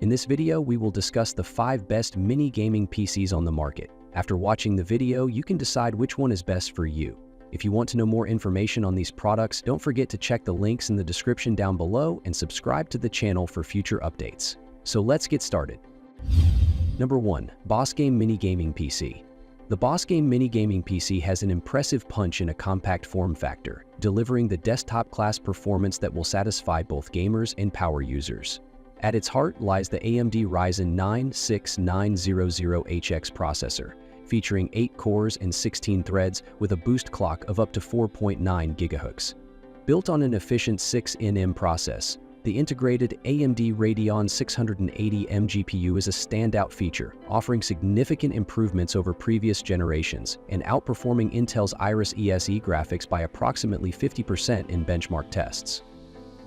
In this video, we will discuss the 5 best mini gaming PCs on the market. After watching the video, you can decide which one is best for you. If you want to know more information on these products, don't forget to check the links in the description down below and subscribe to the channel for future updates. So let's get started. Number 1. Bosgame Mini Gaming PC. The Bosgame Mini Gaming PC has an impressive punch in a compact form factor, delivering the desktop-class performance that will satisfy both gamers and power users. At its heart lies the AMD Ryzen 9 6900HX processor, featuring 8 cores and 16 threads with a boost clock of up to 4.9 GHz. Built on an efficient 6nm process, the integrated AMD Radeon 680M GPU is a standout feature, offering significant improvements over previous generations and outperforming Intel's Iris ESE graphics by approximately 50% in benchmark tests.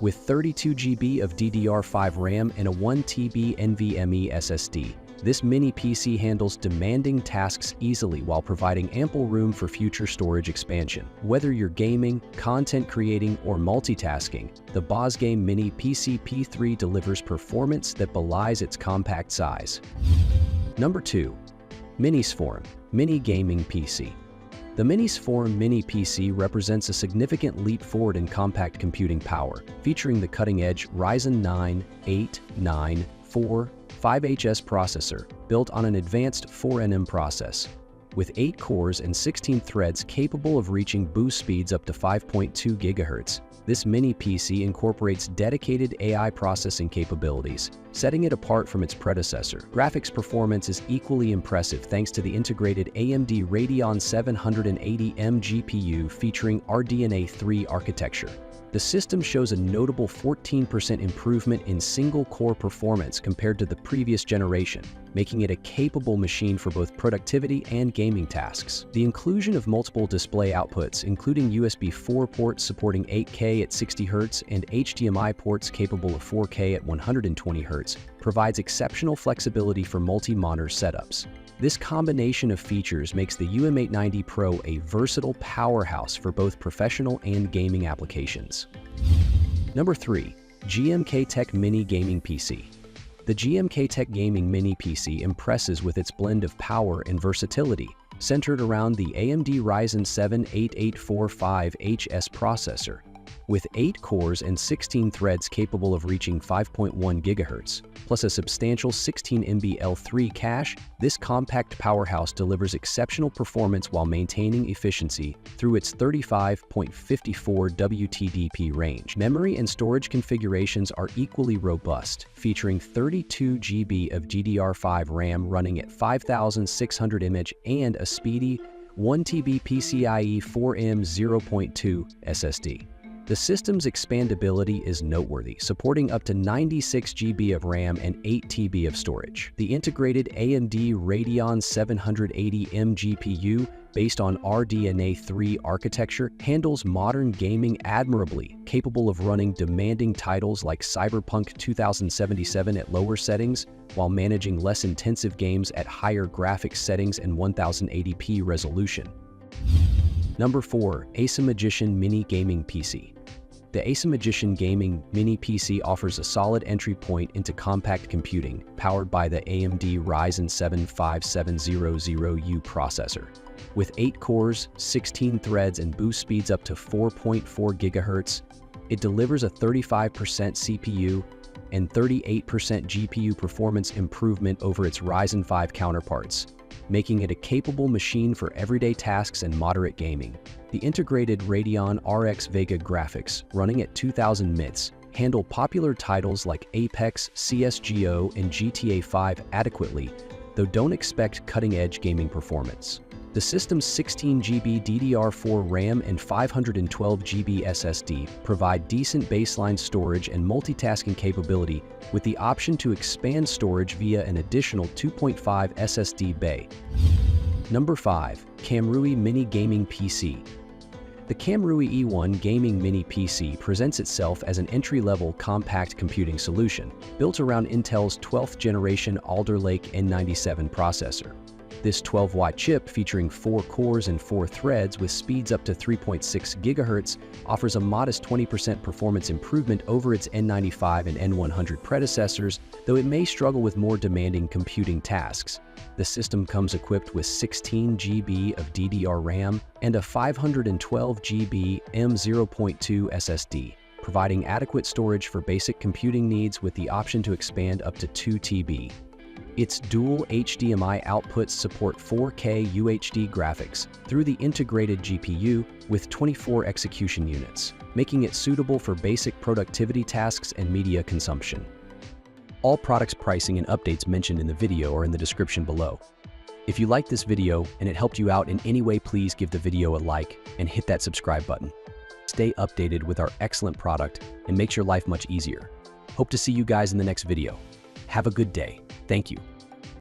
With 32 GB of DDR5 RAM and a 1 TB NVMe SSD, this mini PC handles demanding tasks easily while providing ample room for future storage expansion. Whether you're gaming, content creating, or multitasking, the Bosgame Mini PC P3 delivers performance that belies its compact size. Number 2. Minisforum Mini Gaming PC. The Minisforum Mini PC represents a significant leap forward in compact computing power, featuring the cutting-edge Ryzen 9 894-5HS processor built on an advanced 4nm process. With 8 cores and 16 threads capable of reaching boost speeds up to 5.2 GHz, this mini PC incorporates dedicated AI processing capabilities, setting it apart from its predecessor. Graphics performance is equally impressive thanks to the integrated AMD Radeon 780M GPU featuring RDNA 3 architecture. The system shows a notable 14% improvement in single-core performance compared to the previous generation, making it a capable machine for both productivity and gaming tasks. The inclusion of multiple display outputs, including USB 4 ports supporting 8K at 60 Hz and HDMI ports capable of 4K at 120 Hz, provides exceptional flexibility for multi-monitor setups. This combination of features makes the UM890 Pro a versatile powerhouse for both professional and gaming applications. Number 3. GMKtec Mini Gaming PC. The GMKtec Gaming Mini PC impresses with its blend of power and versatility, centered around the AMD Ryzen 7 8845HS processor. With 8 cores and 16 threads capable of reaching 5.1 GHz, plus a substantial 16 MB L3 cache, this compact powerhouse delivers exceptional performance while maintaining efficiency through its 35.54 WTDP range. Memory and storage configurations are equally robust, featuring 32 GB of DDR5 RAM running at 5600 mAh and a speedy 1 TB PCIe 4M 0.2 SSD. The system's expandability is noteworthy, supporting up to 96 GB of RAM and 8 TB of storage. The integrated AMD Radeon 780M GPU, based on RDNA 3 architecture, handles modern gaming admirably, capable of running demanding titles like Cyberpunk 2077 at lower settings, while managing less intensive games at higher graphics settings and 1080p resolution. Number 4. Acemagician Mini Gaming PC. The Acemagician Gaming Mini PC offers a solid entry point into compact computing, powered by the AMD Ryzen 7 5700U processor. With 8 cores, 16 threads, and boost speeds up to 4.4 GHz, it delivers a 35% CPU and 38% GPU performance improvement over its Ryzen 5 counterparts, making it a capable machine for everyday tasks and moderate gaming. The integrated Radeon RX Vega graphics, running at 2000 MITs, handle popular titles like Apex, CSGO, and GTA 5 adequately, though don't expect cutting-edge gaming performance. The system's 16 GB DDR4 RAM and 512 GB SSD provide decent baseline storage and multitasking capability, with the option to expand storage via an additional 2.5 SSD bay. Number 5. KAMRUI Mini Gaming PC. The KAMRUI E1 Gaming Mini PC presents itself as an entry-level compact computing solution, built around Intel's 12th generation Alder Lake N97 processor. This 12-watt chip, featuring 4 cores and 4 threads with speeds up to 3.6 GHz, offers a modest 20% performance improvement over its N95 and N100 predecessors, though it may struggle with more demanding computing tasks. The system comes equipped with 16 GB of DDR RAM and a 512 GB M.2 SSD, providing adequate storage for basic computing needs with the option to expand up to 2 TB. Its dual HDMI outputs support 4K UHD graphics through the integrated GPU with 24 execution units, making it suitable for basic productivity tasks and media consumption. All products pricing and updates mentioned in the video are in the description below. If you liked this video and it helped you out in any way, please give the video a like and hit that subscribe button. Stay updated with our excellent product and makes your life much easier. Hope to see you guys in the next video. Have a good day. Thank you.